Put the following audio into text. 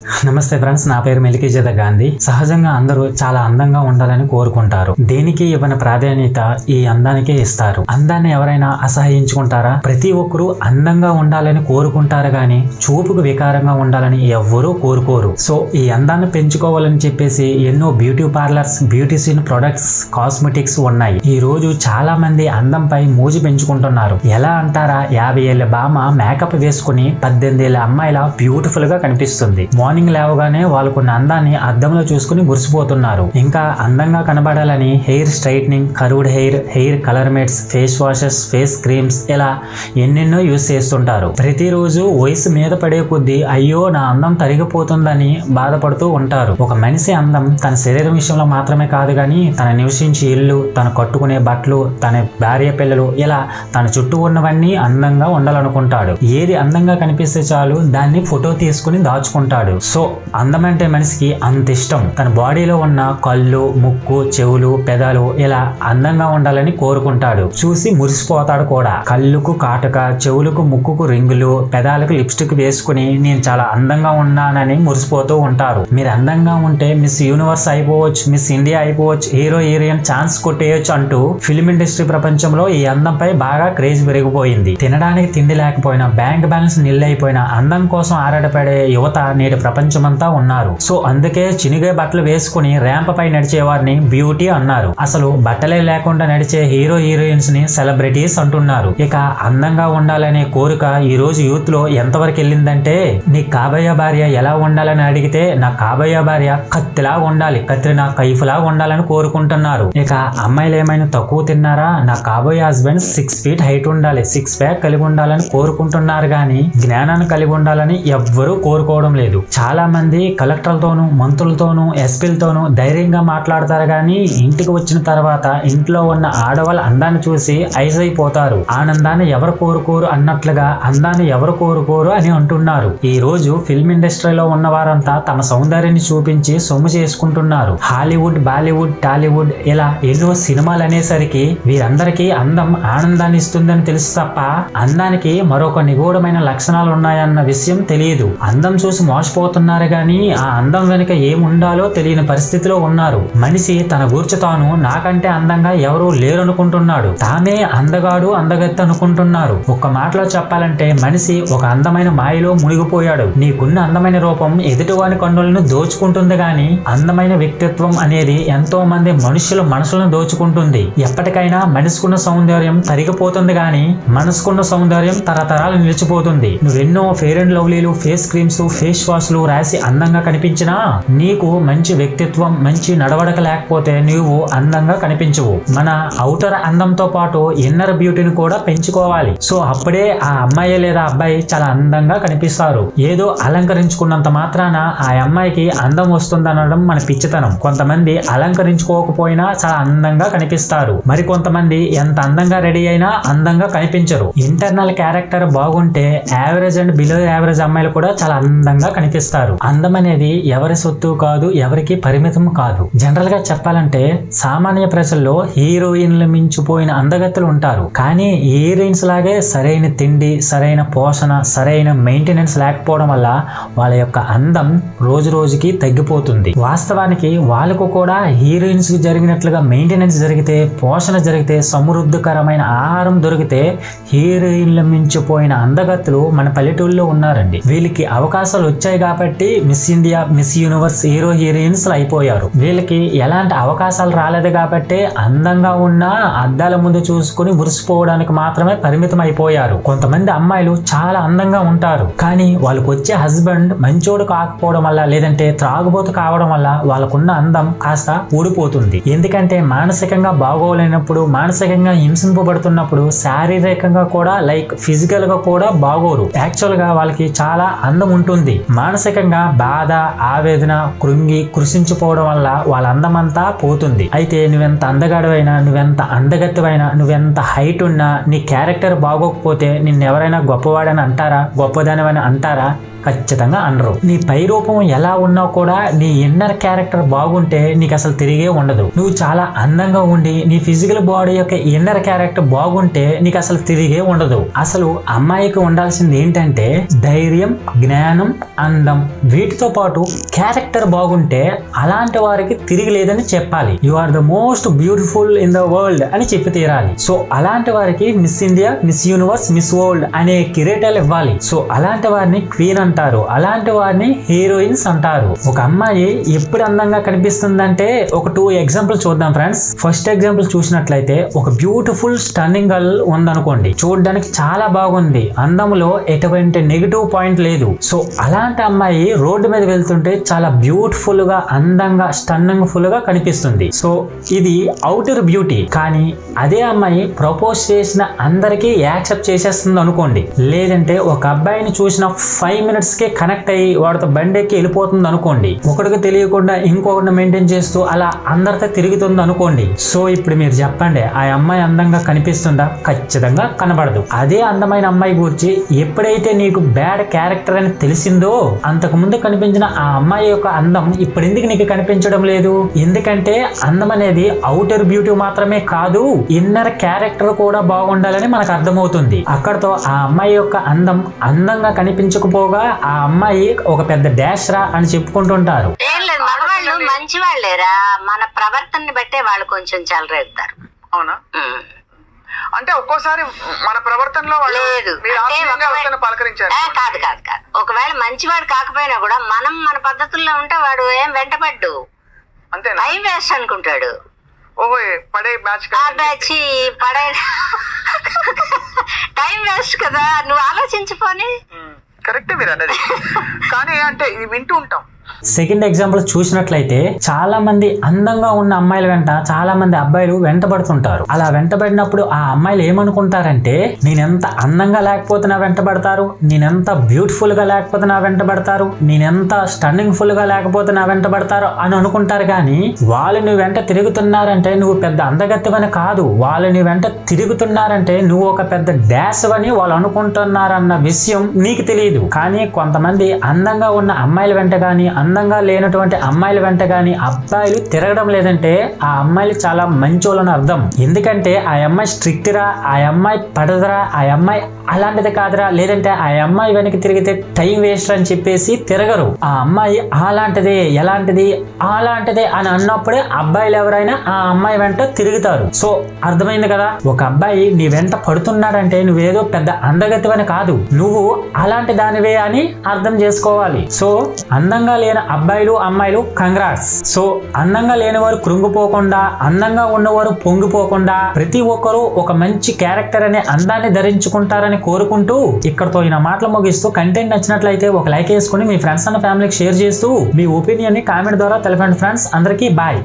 నమస్తే ఫ్రెండ్స్, నా పేరు మెలికీజేత గాంధీ. సహజంగా అందరూ చాలా అందంగా ఉండాలని కోరుకుంటారు. దేనికి ఇవ్వని ప్రాధాన్యత ఈ అందానికే ఇస్తారు. అందాన్ని ఎవరైనా అసహ్యించుకుంటారా? ప్రతి ఒక్కరూ అందంగా ఉండాలని కోరుకుంటారు గాని చూపుకు వికారంగా ఉండాలని ఎవ్వరూ కోరుకోరు. సో ఈ అందాన్ని పెంచుకోవాలని చెప్పేసి ఎన్నో beauty parlours, beautician products, cosmetics ఉన్నాయి. ఈ రోజు చాలా మంది అందంపై మోజు పెంచుకుంటున్నారు. ఎలా అంటారా? 50 ఏళ్ల బామ మేకప్ వేసుకుని 18 ఏళ్ల అమ్మాయిలా బ్యూటిఫుల్ గా కనిపిస్తుంది. మార్నింగ్ లేవగానే వాళ్ళకున్న అందాన్ని అద్దంలో చూసుకుని మురిసిపోతున్నారు. ఇంకా అందంగా కనబడాలని hair straightening, curved hair, hair colour mates, face washes, face creams ఇలా ఎన్నెన్నో యూజ్ చేస్తుంటారు. ప్రతిరోజు వయసు మీద పడే కొద్దీ అయ్యో నా అందం తరిగిపోతుందని బాధపడుతూ ఉంటారు. ఒక మనిషి అందం తన శరీరం విషయంలో మాత్రమే కాదు గాని తన నివసించే ఇల్లు, తన కట్టుకునే బట్టలు, తన భార్య పిల్లలు ఇలా తన చుట్టూ ఉన్నవన్నీ అందంగా ఉండాలనుకుంటాడు. ఏది అందంగా కనిపిస్తే చాలు దాన్ని ఫోటో తీసుకుని దాచుకుంటాడు. సో అందం అంటే మనిషికి అంత ఇష్టం. తన బాడీలో ఉన్న కళ్ళు, ముక్కు, చెవులు, పెదాలు ఇలా అందంగా ఉండాలని కోరుకుంటాడు. చూసి మురిసిపోతాడు కూడా. కళ్ళుకు కాటుక, చెవులకు ముక్కుకు రింగులు, పెదాలకు లిప్స్టిక్ వేసుకుని నేను చాలా అందంగా ఉన్నానని మురిసిపోతూ ఉంటారు. మీరు అందంగా ఉంటే మిస్ యూనివర్స్ అయిపోవచ్చు, మిస్ ఇండియా అయిపోవచ్చు, హీరో హీరోయిన్ ఛాన్స్ కొట్టేయచ్చు అంటూ ఫిల్మ్ ఇండస్ట్రీ ప్రపంచంలో ఈ అందంపై బాగా క్రేజ్ పెరిగిపోయింది. తినడానికి తిండి లేకపోయినా, బ్యాంక్ బ్యాలెన్స్ నిల్ అయిపోయినా అందం కోసం ఆరాటపడే యువత నేటి ప్రపంచమంతా ఉన్నారు. సో అందుకే చినిగే బట్టలు వేసుకుని ర్యాంప్ పై నడిచే వారిని బ్యూటీ అన్నారు. అసలు బట్టలే లేకుండా నడిచే హీరో హీరోయిన్స్ ని సెలబ్రిటీస్ అంటున్నారు. ఇక అందంగా ఉండాలనే కోరిక ఈ రోజు యూత్ లో ఎంతవరకు వెళ్ళిందంటే, నీ కాబోయే భార్య ఎలా ఉండాలని అడిగితే నా కాబోయే భార్య కత్తిలా ఉండాలి, కత్రినా కైఫ్ లా ఉండాలని కోరుకుంటున్నారు. ఇక అమ్మాయిలు ఏమైనా తక్కువ తిన్నారా? నా కాబోయే హస్బెండ్ 6 feet హైట్ ఉండాలి, 6 pack కలిగి ఉండాలని కోరుకుంటున్నారు గాని జ్ఞానాన్ని కలిగి ఉండాలని ఎవ్వరూ కోరుకోవడం లేదు. చాలా మంది కలెక్టర్లతోనూ, మంత్రులతోనూ, ఎస్పీలతోనూ ధైర్యంగా మాట్లాడతారు గాని ఇంటికి వచ్చిన తర్వాత ఇంట్లో ఉన్న ఆడవాళ్ళ అందాన్ని చూసి ఐస్ అయిపోతారు. ఆనందాన్ని ఎవరు కోరుకోరు అన్నట్లుగా అందాన్ని ఎవరు కోరుకోరు అని అంటున్నారు. ఈ రోజు ఫిల్మ్ ఇండస్ట్రీలో ఉన్న వారంతా తమ సౌందర్యాన్ని చూపించి సొమ్ము చేసుకుంటున్నారు. హాలీవుడ్, బాలీవుడ్, టాలీవుడ్ ఇలా ఎన్నో సినిమాలు అనేసరికి వీరందరికీ అందం ఆనందాన్ని ఇస్తుందని తెలుసు తప్ప అందానికి మరొక నిగూఢమైన లక్షణాలు ఉన్నాయన్న విషయం తెలియదు. అందం చూసి మోసపోతున్నారు గాని ఆ అందం వెనుక ఏముండాలో తెలియని పరిస్థితిలో ఉన్నారు. మనిషి తన గూర్చి తాను నాకంటే అందంగా ఎవరూ లేరనుకుంటున్నాడు. తామే అందగాడు, అందగత్తి అనుకుంటున్నారు. ఒక్క మాటలో చెప్పాలంటే మనిషి ఒక అందమైన మాయలో మునిగిపోయాడు. నీకున్న అందమైన రూపం ఎదుటివాని కన్నులను దోచుకుంటుంది గాని అందమైన వ్యక్తిత్వం అనేది ఎంతో మంది మనుషుల మనసులను దోచుకుంటుంది. ఎప్పటికైనా మనిషికున్న సౌందర్యం తరిగిపోతుంది గాని మనసుకున్న సౌందర్యం తరతరాలు నిలిచిపోతుంది. నువ్వెన్నో ఫెయిర్ అండ్ లవ్లీలు, ఫేస్ క్రీమ్స్, ఫేస్ వాష్లు రాసి అందంగా కనిపించినా నీకు మంచి వ్యక్తిత్వం, మంచి నడవడక లేకపోతే నువ్వు అందంగా కనిపించవు. మన ఔటర్ అందంతో పాటు ఇన్నర్ బ్యూటీని కూడా పెంచుకోవాలి. సో అప్పుడే ఆ అమ్మాయి లేదా అబ్బాయి చాలా అందంగా కనిపిస్తారు. ఏదో అలంకరించుకున్నంత మాత్రాన ఆ అమ్మాయికి అందం వస్తుందనడం మన పిచ్చితనం. కొంతమంది అలంకరించుకోకపోయినా చాలా అందంగా కనిపిస్తారు. మరి కొంతమంది ఎంత అందంగా రెడీ అయినా అందంగా కనిపించరు. ఇంటర్నల్ క్యారెక్టర్ బాగుంటే యావరేజ్ అండ్ బిలో యావరేజ్ అమ్మాయిలు కూడా చాలా అందంగా కనిపిస్తారు. అందం అనేది ఎవరి సొత్తు కాదు, ఎవరికి పరిమితం కాదు. జనరల్ గా చెప్పాలంటే సామాన్య ప్రజల్లో హీరోయిన్లు మించిపోయిన అందగత్తెలు ఉంటారు. కానీ హీరోయిన్స్ లాగే సరైన తిండి, సరైన పోషణ, సరైన మెయింటెనెన్స్ లేకపోవడం వల్ల వాళ్ళ యొక్క అందం రోజు రోజుకి తగ్గిపోతుంది. వాస్తవానికి వాళ్ళకు కూడా హీరోయిన్స్ కి జరిగినట్లుగా మెయింటెనెన్స్ జరిగితే, పోషణ జరిగితే, సమృద్ధికరమైన ఆహారం దొరికితే హీరోయిన్లు మించిపోయిన అందగత్తెలు మన పల్లెటూళ్ళలో ఉన్నారండి. వీళ్ళకి అవకాశాలు వచ్చాయి కాబట్టి miss India, Miss universe, hero heroines అయిపోయారు. వీళ్ళకి ఎలాంటి అవకాశాలు రాలేదు కాబట్టి అందంగా ఉన్న అద్దాల ముందు చూసుకుని మురిసిపోవడానికి మాత్రమే పరిమితం అయిపోయారు. కొంతమంది అమ్మాయిలు చాలా అందంగా ఉంటారు కానీ వాళ్ళకు వచ్చే హస్బెండ్ మంచోడు కాకపోవడం వల్ల, లేదంటే త్రాగుబోతు కావడం వల్ల వాళ్ళకున్న అందం కాస్త ఊడిపోతుంది. ఎందుకంటే మానసికంగా బాగోలేనప్పుడు, మానసికంగా హింసింపబడుతున్నప్పుడు శారీరకంగా కూడా లైక్ ఫిజికల్ గా కూడా బాగోరు. యాక్చువల్ గా వాళ్ళకి చాలా అందం ఉంటుంది. మానసికంగా బాధ, ఆవేదన, కృంగి కృషించిపోవడం వల్ల వాళ్ళ అందం అంతా పోతుంది. అయితే నువ్వెంత అందగాడివైనా, నువ్వెంత అందగత్తెవైనా, నువ్వెంత హైట్ ఉన్నా నీ క్యారెక్టర్ బాగోకపోతే నిన్నెవరైనా గొప్పవాడని అంటారా? గొప్పదానివని అంటారా? ఖచ్చితంగా అనరు. నీ పై రూపం ఎలా ఉన్నా కూడా నీ ఇన్నర్ క్యారెక్టర్ బాగుంటే నీకు అసలు తిరిగే ఉండదు. నువ్వు చాలా అందంగా ఉండి నీ ఫిజికల్ బాడీ యొక్క ఇన్నర్ క్యారెక్టర్ బాగుంటే నీకు అసలు తిరిగే ఉండదు. అసలు అమ్మాయికి ఉండాల్సింది ఏంటంటే ధైర్యం, జ్ఞానం, అందం, వీటితో పాటు క్యారెక్టర్ బాగుంటే అలాంటి వారికి తిరిగి లేదని చెప్పాలి. You are the most beautiful in the world అని చెప్పి తీరాలి. సో అలాంటి వారికి Miss India, Miss Universe, Miss World అనే కిరీటాలు ఇవ్వాలి. సో అలాంటి వారిని క్వీన్ అంటారు, అలాంటి వారిని హీరోయిన్స్ అంటారు. ఒక అమ్మాయి ఎప్పుడు అందంగా కనిపిస్తుందంటే ఒక 2 ఎగ్జాంపుల్ చూద్దాం ఫ్రెండ్స్. ఫస్ట్ ఎగ్జాంపుల్ చూసినట్లయితే ఒక బ్యూటిఫుల్ స్టన్నింగ్ గర్ల్ ఉందనుకోండి, చూడడానికి చాలా బాగుంది, అందంలో ఎటువంటి నెగిటివ్ పాయింట్ లేదు. సో అలాంటి అమ్మాయి రోడ్డు మీద వెళ్తుంటే చాలా బ్యూటిఫుల్ గా, అందంగా, స్టన్నింగ్ ఫుల్ గా కనిపిస్తుంది. సో ఇది అవుటర్ బ్యూటీ. కానీ అదే అమ్మాయి ప్రపోజ్ చేసిన అందరికీ యాక్సెప్ట్ చేసేస్తుంది అనుకోండి, లేదంటే ఒక అబ్బాయిని చూసిన 5 minutes కే కనెక్ట్ అయ్యి వాడితో బండెక్కి వెళ్ళిపోతుంది అనుకోండి, ఒకటికి తెలియకుండా ఇంకొకటి మెయింటైన్ చేస్తూ అలా అందరితో తిరుగుతుంది అనుకోండి. సో ఇప్పుడు మీరు చెప్పండి, ఆ అమ్మాయి అందంగా కనిపిస్తుందా? ఖచ్చితంగా కనబడదు. అదే అందమైన అమ్మాయి గురించి ఎప్పుడైతే నీకు బ్యాడ్ క్యారెక్టర్ అని తెలిసిందో, అంతకు ముందు కనిపించిన ఆ అమ్మాయి యొక్క అందం ఇప్పుడు ఎందుకు నీకు కనిపించడం లేదు? ఎందుకంటే అందం అనేది అవుటర్ బ్యూటీ మాత్రమే కాదు, ఇన్నర్ క్యారెక్టర్ కూడా బాగుండాలని మనకు అర్థమవుతుంది. అక్కడతో ఆ అమ్మాయి యొక్క అందం అందంగా కనిపించకపోగా ఆ అమ్మాయి ఒక పెద్ద డాష్ రా అని చెప్పుకుంటుంటారు. మగవాళ్ళు మంచి వాళ్ళేరా, మన ప్రవర్తనని బట్టే వాళ్ళు కొంచెం చెలరేగుతారు. అవునా? అంటే ఒక్కోసారి మన ప్రవర్తనలో లేదు పలకరించారు కాదు కాదు కాదు. ఒకవేళ మంచివాడు కాకపోయినా కూడా మనం మన పద్ధతుల్లో ఉంటే వాడు ఏం వెంటపడ్డు, అంతే టైం వేస్ట్ అనుకుంటాడు. ఓహో పడే బ్యాచ్ పడే టైం వేస్ట్ కదా, నువ్వు ఆలోచించుకొని. కరెక్ట్ మీరు అన్నది. కానీ అంటే ఇది వింటూ ఉంటాం. సెకండ్ ఎగ్జాంపుల్ చూసినట్లయితే చాలా మంది అందంగా ఉన్న అమ్మాయిల వెంట చాలా మంది అబ్బాయిలు వెంటబడుతుంటారు. అలా వెంటబడినప్పుడు ఆ అమ్మాయిలు ఏమనుకుంటారంటే, నేనెంత అందంగా లేకపోతే నా వెంటబడతారు, నేనెంత బ్యూటిఫుల్ గా లేకపోతే నా వెంటబడతారు, నేనెంత స్టన్నింగ్ ఫుల్ గా లేకపోతే నా వెంటబడతారు అని అనుకుంటారు. కానీ వాళ్ళు నీ వెంట తిరుగుతున్నారంటే నువ్వు పెద్ద అందగత్తెవని కాదు, వాళ్ళు నీ వెంట తిరుగుతున్నారంటే నువ్వు ఒక పెద్ద డాష్ అని వాళ్ళు అనుకుంటున్నారన్న విషయం నీకు తెలియదు. కానీ కొంతమంది అందంగా ఉన్న అమ్మాయిల వెంట కానీ అందంగా లేనటువంటి అమ్మాయిల వెంట గాని అబ్బాయిలు తిరగడం లేదంటే ఆ అమ్మాయిలు చాలా మంచోళ్ళని అర్థం. ఎందుకంటే ఆ అమ్మాయి స్ట్రిక్ట్ రా, ఆ అమ్మాయి పడదరా, ఆ అమ్మాయి అలాంటిది కాదురా, లేదంటే ఆ అమ్మాయి వెనక్కి తిరిగితే టైం వేస్ట్ అని చెప్పేసి తిరగరు. ఆ అమ్మాయి అలాంటిదే, ఎలాంటిది అలాంటిదే అని అన్నప్పుడే అబ్బాయిలు ఎవరైనా ఆ అమ్మాయి వెంట తిరుగుతారు. సో అర్థమైంది కదా, ఒక అబ్బాయి నీ వెంట పడుతున్నాడంటే నువ్వేదో పెద్ద అందగతివని కాదు, నువ్వు అలాంటి దానివే అని అర్థం చేసుకోవాలి. సో అందంగా లేని అబ్బాయిలు అమ్మాయిలు కంగ్రాట్స్. సో అందంగా లేని వారు కృంగిపోకుండా, అందంగా ఉన్నవారు పొంగిపోకుండా ప్రతి ఒక్కరూ ఒక మంచి క్యారెక్టర్ అనే అందాన్ని ధరించుకుంటారని కోరుకుంటూ ఇక్కడతో ఈ మాటలు ముగిస్తూ, కంటెంట్ నచ్చినట్లయితే ఒక లైక్ వేసుకుని మీ ఫ్రెండ్స్ అండ్ ఫ్యామిలీకి షేర్ చేస్తూ మీ ఒపీనియన్ ని కామెంట్ ద్వారా తెలపండి ఫ్రెండ్స్. అందరికీ బాయ్.